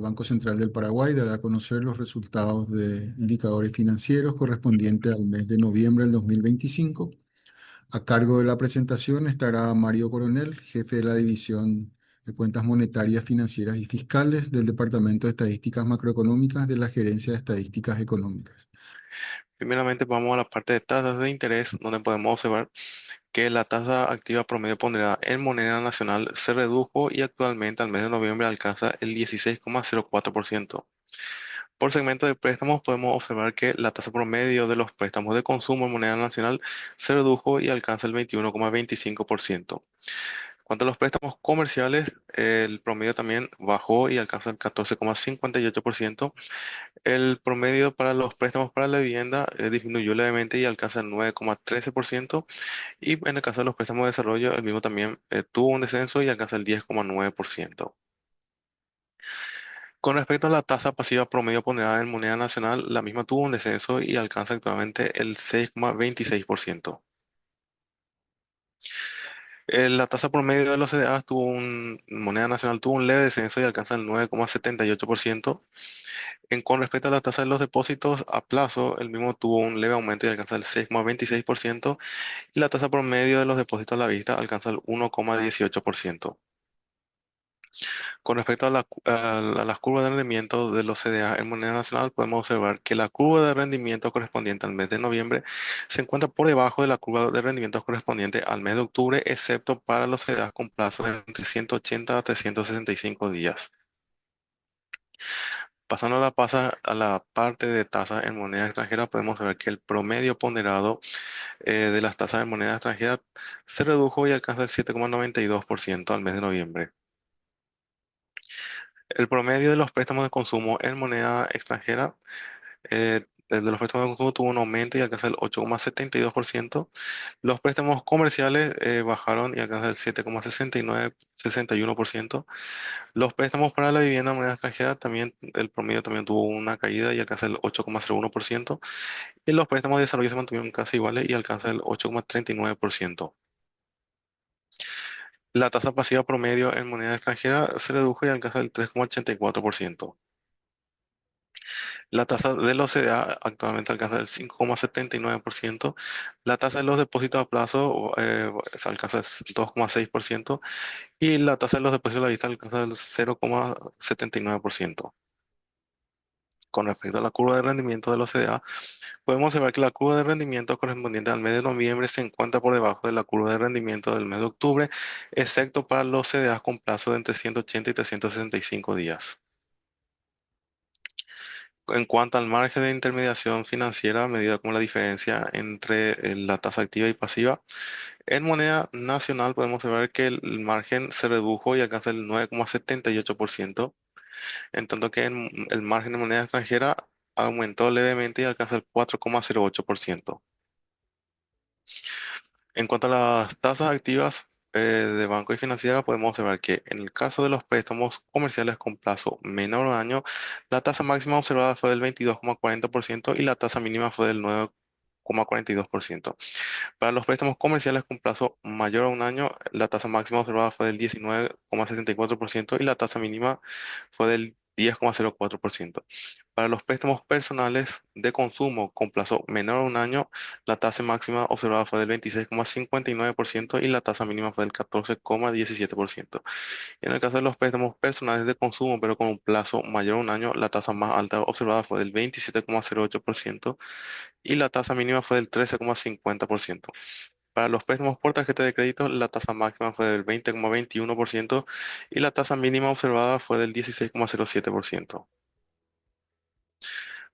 Banco Central del Paraguay dará a conocer los resultados de indicadores financieros correspondientes al mes de noviembre del 2025. A cargo de la presentación estará Mario Coronel, jefe de la División de Cuentas Monetarias, Financieras y Fiscales del Departamento de Estadísticas Macroeconómicas de la Gerencia de Estadísticas Económicas. Primeramente vamos a la parte de tasas de interés, donde podemos observar que la tasa activa promedio ponderada en moneda nacional se redujo y actualmente al mes de noviembre alcanza el 16,04%. Por segmento de préstamos podemos observar que la tasa promedio de los préstamos de consumo en moneda nacional se redujo y alcanza el 21,25%. Cuanto a los préstamos comerciales, el promedio también bajó y alcanza el 14,58%. El promedio para los préstamos para la vivienda disminuyó levemente y alcanza el 9,13%. Y en el caso de los préstamos de desarrollo, el mismo también tuvo un descenso y alcanza el 10,9%. Con respecto a la tasa pasiva promedio ponderada en moneda nacional, la misma tuvo un descenso y alcanza actualmente el 6,26%. La tasa promedio de los CDA moneda nacional tuvo un leve descenso y alcanza el 9,78%. Con respecto a la tasa de los depósitos a plazo, el mismo tuvo un leve aumento y alcanza el 6,26%. Y la tasa promedio de los depósitos a la vista alcanza el 1,18%. Con respecto a las curvas de rendimiento de los CDA en moneda nacional, podemos observar que la curva de rendimiento correspondiente al mes de noviembre se encuentra por debajo de la curva de rendimiento correspondiente al mes de octubre, excepto para los CDA con plazos de entre 180 a 365 días. Pasando a la parte de tasas en moneda extranjera, podemos ver que el promedio ponderado de las tasas de moneda extranjera se redujo y alcanza el 7,92% al mes de noviembre. El promedio de los préstamos de consumo en moneda extranjera, el de los préstamos de consumo tuvo un aumento y alcanza el 8,72%. Los préstamos comerciales bajaron y alcanza el 7,61%. Los préstamos para la vivienda en moneda extranjera también, el promedio también tuvo una caída y alcanza el 8,01%. Y los préstamos de desarrollo se mantuvieron casi iguales y alcanza el 8,39%. La tasa pasiva promedio en moneda extranjera se redujo y alcanza el 3,84%. La tasa de los CDA actualmente alcanza el 5,79%. La tasa de los depósitos a plazo se alcanza el 2,6%. Y la tasa de los depósitos a la vista alcanza el 0,79%. Con respecto a la curva de rendimiento de los CDA, podemos observar que la curva de rendimiento correspondiente al mes de noviembre se encuentra por debajo de la curva de rendimiento del mes de octubre, excepto para los CDA con plazo de entre 180 y 365 días. En cuanto al margen de intermediación financiera, medida como la diferencia entre la tasa activa y pasiva, en moneda nacional podemos ver que el margen se redujo y alcanza el 9,78%, en tanto que el margen de moneda extranjera aumentó levemente y alcanza el 4,08%. En cuanto a las tasas activas de banco y financiera, podemos observar que en el caso de los préstamos comerciales con plazo menor a un año, la tasa máxima observada fue del 22,40% y la tasa mínima fue del 9,42%. Para los préstamos comerciales con plazo mayor a un año, la tasa máxima observada fue del 19,74% y la tasa mínima fue del 10,04%. Para los préstamos personales de consumo con plazo menor a un año, la tasa máxima observada fue del 26,59% y la tasa mínima fue del 14,17%. En el caso de los préstamos personales de consumo, pero con un plazo mayor a un año, la tasa más alta observada fue del 27,08% y la tasa mínima fue del 13,50%. Para los préstamos por tarjeta de crédito, la tasa máxima fue del 20,21% y la tasa mínima observada fue del 16,07%.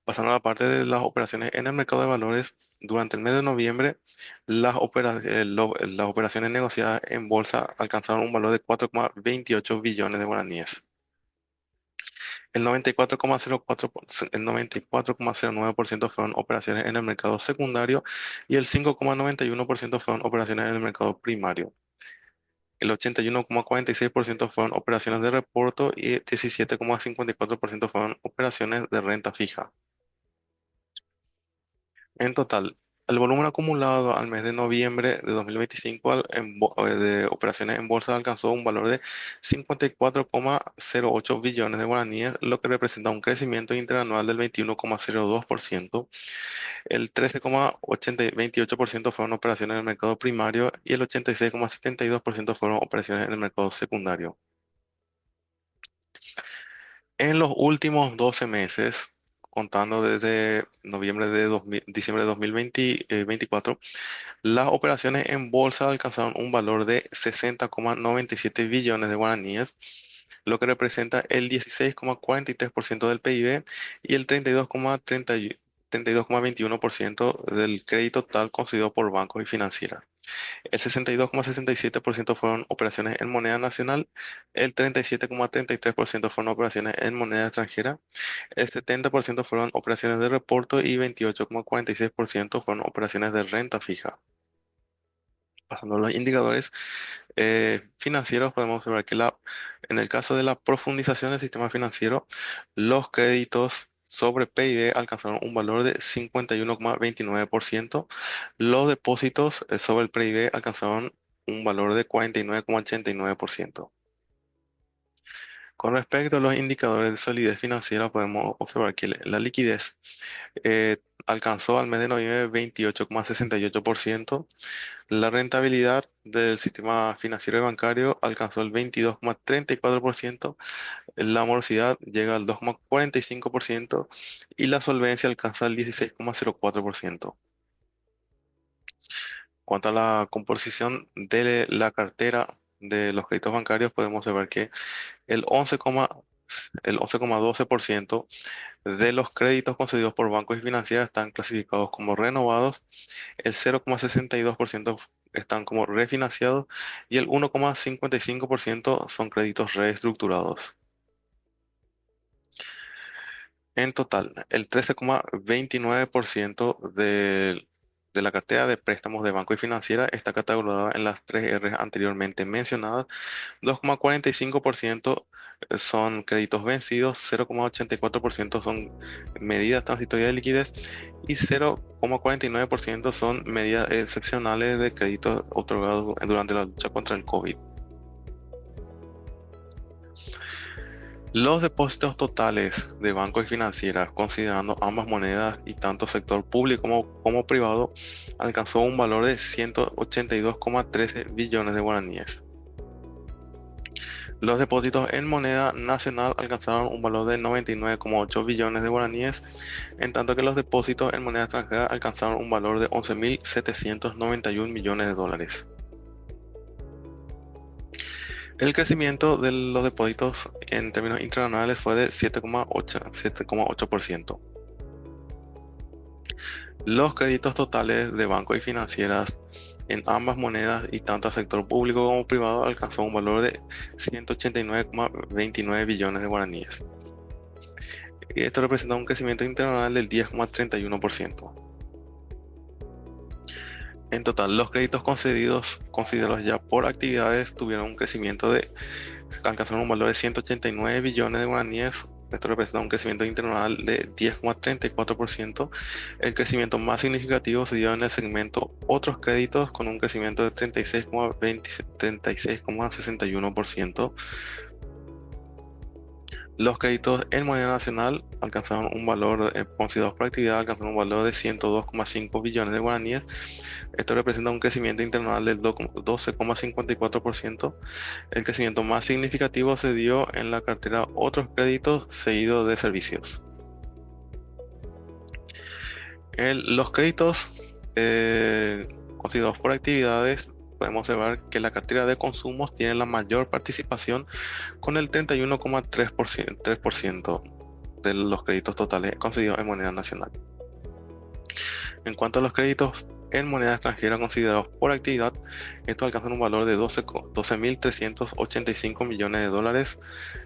Pasando a la parte de las operaciones en el mercado de valores, durante el mes de noviembre, las operaciones negociadas en bolsa alcanzaron un valor de 4,28 billones de guaraníes. El 94,09% fueron operaciones en el mercado secundario y el 5,91% fueron operaciones en el mercado primario. El 81,46% fueron operaciones de reporto y 17,54% fueron operaciones de renta fija. En total, El volumen acumulado al mes de noviembre de 2025 de operaciones en bolsa alcanzó un valor de 54,08 billones de guaraníes, lo que representa un crecimiento interanual del 21,02%. El 13,28% fueron operaciones en el mercado primario y el 86,72% fueron operaciones en el mercado secundario. En los últimos 12 meses, contando desde diciembre de 2024, las operaciones en bolsa alcanzaron un valor de 60,97 billones de guaraníes, lo que representa el 16,43% del PIB y el 32,21% del crédito total concedido por bancos y financieras. El 62,67% fueron operaciones en moneda nacional, el 37,33% fueron operaciones en moneda extranjera, el 70% fueron operaciones de reporto y 28,46% fueron operaciones de renta fija. Pasando a los indicadores financieros, podemos observar que en el caso de la profundización del sistema financiero, los créditos sobre PIB alcanzaron un valor de 51,29%, los depósitos sobre el PIB alcanzaron un valor de 49,89%. Con respecto a los indicadores de solidez financiera, podemos observar que la liquidez alcanzó al mes de noviembre 28,68%. La rentabilidad del sistema financiero y bancario alcanzó el 22,34%, la morosidad llega al 2,45% y la solvencia alcanza el 16,04%. Cuanto a la composición de la cartera de los créditos bancarios, podemos ver que el 11,12% de los créditos concedidos por bancos y financieras están clasificados como renovados, el 0,62% están como refinanciados y el 1,55% son créditos reestructurados. En total, el 13,29% de la cartera de préstamos de banco y financiera está catalogada en las tres R anteriormente mencionadas. 2,45% son créditos vencidos, 0,84% son medidas transitorias de liquidez y 0,49% son medidas excepcionales de créditos otorgados durante la lucha contra el COVID. Los depósitos totales de bancos y financieras, considerando ambas monedas y tanto sector público como privado, alcanzó un valor de 182,13 billones de guaraníes. Los depósitos en moneda nacional alcanzaron un valor de 99,8 billones de guaraníes, en tanto que los depósitos en moneda extranjera alcanzaron un valor de 11.791 millones de dólares. El crecimiento de los depósitos en términos interanuales fue de 7,8%. Los créditos totales de bancos y financieras en ambas monedas y tanto al sector público como privado alcanzó un valor de 189,29 billones de guaraníes. Y esto representa un crecimiento interanual del 10,31%. En total, los créditos concedidos, considerados ya por actividades, tuvieron un crecimiento alcanzaron un valor de 189 billones de guaraníes. Esto representa un crecimiento interanual de 10,34%. El crecimiento más significativo se dio en el segmento otros créditos con un crecimiento de 36,61%. Los créditos en moneda nacional alcanzaron un valor, considerados por actividad, alcanzaron un valor de 102,5 billones de guaraníes. Esto representa un crecimiento interanual del 12,54%. El crecimiento más significativo se dio en la cartera otros créditos, seguido de servicios. Los créditos considerados por actividades, podemos observar que la cartera de consumos tiene la mayor participación con el 31,3% de los créditos totales concedidos en moneda nacional. En cuanto a los créditos en moneda extranjera considerados por actividad, estos alcanzan un valor de 12.385 millones de dólares.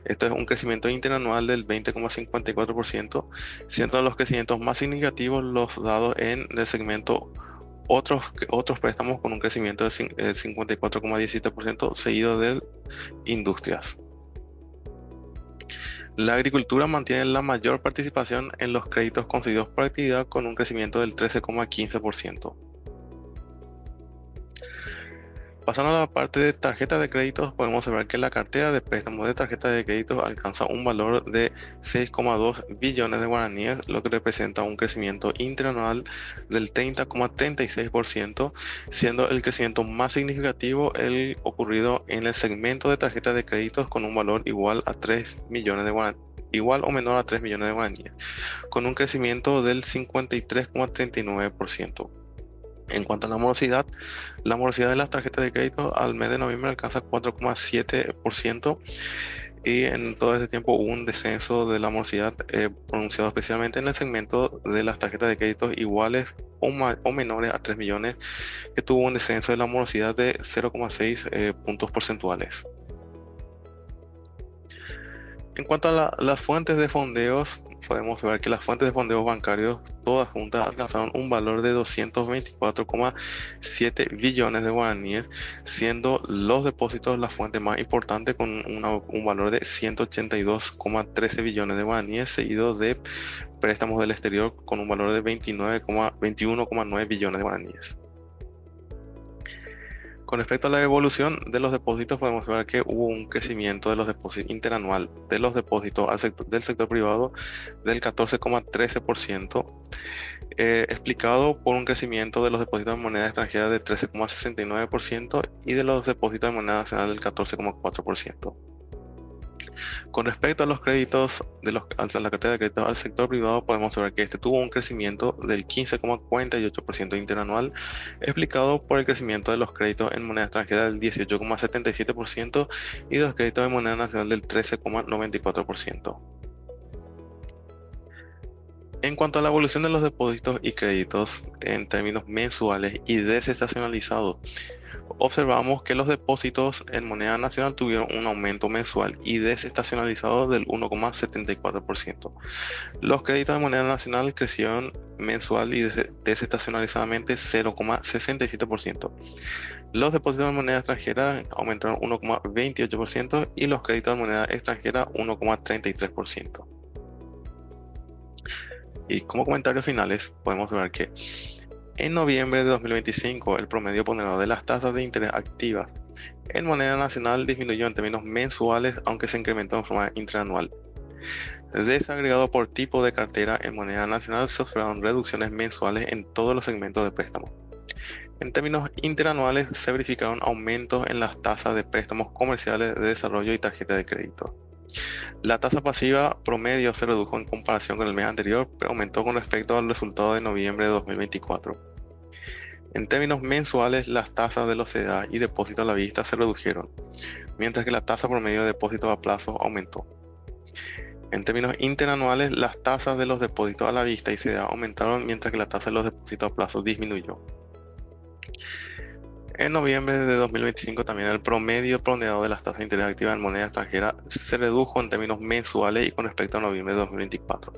Esto es un crecimiento interanual del 20,54%, siendo los crecimientos más significativos los dados en el segmento otros préstamos con un crecimiento del 54,17%, seguido de industrias. La agricultura mantiene la mayor participación en los créditos concedidos por actividad con un crecimiento del 13,15%. Pasando a la parte de tarjetas de créditos, podemos observar que la cartera de préstamos de tarjetas de crédito alcanza un valor de 6,2 billones de guaraníes, lo que representa un crecimiento interanual del 30,36%, siendo el crecimiento más significativo el ocurrido en el segmento de tarjetas de créditos con un valor igual a 3 millones de guaraníes, igual o menor a 3 millones de guaraníes, con un crecimiento del 53,39%. En cuanto a la morosidad de las tarjetas de crédito al mes de noviembre alcanza 4,7% y en todo este tiempo hubo un descenso de la morosidad pronunciado especialmente en el segmento de las tarjetas de crédito iguales o menores a 3 millones, que tuvo un descenso de la morosidad de 0,6 puntos porcentuales. En cuanto a las fuentes de fondeos, podemos ver que las fuentes de fondeos bancarios, todas juntas, alcanzaron un valor de 224,7 billones de guaraníes, siendo los depósitos la fuente más importante con un valor de 182,13 billones de guaraníes, seguido de préstamos del exterior con un valor de 21,9 billones de guaraníes. Con respecto a la evolución de los depósitos, podemos ver que hubo un crecimiento de los depósitos interanual de los depósitos del sector privado del 14,13%, explicado por un crecimiento de los depósitos de moneda extranjera de 13,69% y de los depósitos de moneda nacional del 14,4%. Con respecto a los créditos a la cartera de créditos al sector privado, podemos ver que este tuvo un crecimiento del 15,48% interanual, explicado por el crecimiento de los créditos en moneda extranjera del 18,77% y de los créditos en moneda nacional del 13,94%. En cuanto a la evolución de los depósitos y créditos en términos mensuales y desestacionalizados, observamos que los depósitos en moneda nacional tuvieron un aumento mensual y desestacionalizado del 1,74%. Los créditos de moneda nacional crecieron mensual y desestacionalizadamente 0,67%. Los depósitos de moneda extranjera aumentaron 1,28% y los créditos de moneda extranjera 1,33%. Y como comentarios finales, podemos ver que en noviembre de 2025, el promedio ponderado de las tasas de interés activas en moneda nacional disminuyó en términos mensuales, aunque se incrementó en forma interanual. Desagregado por tipo de cartera en moneda nacional, se observaron reducciones mensuales en todos los segmentos de préstamo. En términos interanuales, se verificaron aumentos en las tasas de préstamos comerciales de desarrollo y tarjeta de crédito. La tasa pasiva promedio se redujo en comparación con el mes anterior, pero aumentó con respecto al resultado de noviembre de 2024. En términos mensuales, las tasas de los CDA y depósitos a la vista se redujeron, mientras que la tasa promedio de depósitos a plazo aumentó. En términos interanuales, las tasas de los depósitos a la vista y CDA aumentaron, mientras que la tasa de los depósitos a plazo disminuyó. En noviembre de 2025 también el promedio ponderado de las tasas de interés activas en moneda extranjera se redujo en términos mensuales y con respecto a noviembre de 2024.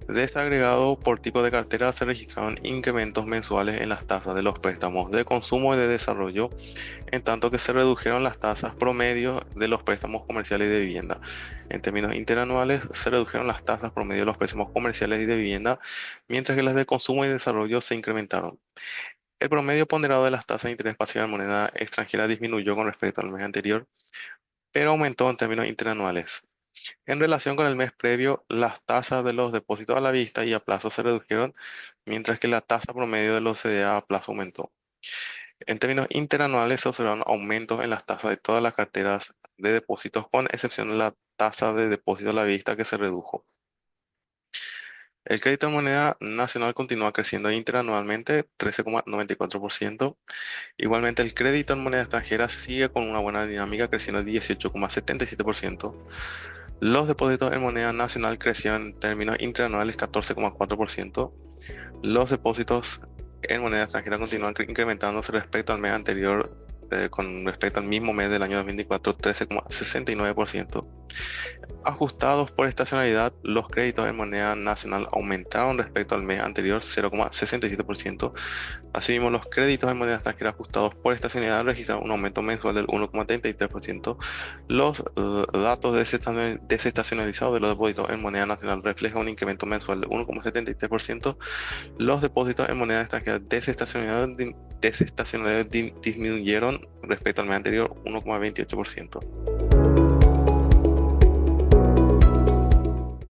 Desagregado por tipo de cartera, se registraron incrementos mensuales en las tasas de los préstamos de consumo y de desarrollo, en tanto que se redujeron las tasas promedio de los préstamos comerciales y de vivienda. En términos interanuales, se redujeron las tasas promedio de los préstamos comerciales y de vivienda, mientras que las de consumo y desarrollo se incrementaron. El promedio ponderado de las tasas de interés pasiva en moneda extranjera disminuyó con respecto al mes anterior, pero aumentó en términos interanuales. En relación con el mes previo, las tasas de los depósitos a la vista y a plazo se redujeron, mientras que la tasa promedio de los CDA a plazo aumentó. En términos interanuales, se observaron aumentos en las tasas de todas las carteras de depósitos, con excepción de la tasa de depósito a la vista que se redujo. El crédito en moneda nacional continúa creciendo interanualmente 13,94%. Igualmente, el crédito en moneda extranjera sigue con una buena dinámica, creciendo 18,77%. Los depósitos en moneda nacional crecieron en términos interanuales 14,4%. Los depósitos en moneda extranjera continúan incrementándose respecto al mes anterior, con respecto al mismo mes del año 2024, 13,69%. Ajustados por estacionalidad, los créditos en moneda nacional aumentaron respecto al mes anterior 0,67%. Asimismo, los créditos en moneda extranjera ajustados por estacionalidad registraron un aumento mensual del 1,33%. Los datos desestacionalizados de los depósitos en moneda nacional reflejan un incremento mensual del 1,73%. Los depósitos en moneda extranjera desestacionalizados disminuyeron respecto al mes anterior 1,28%.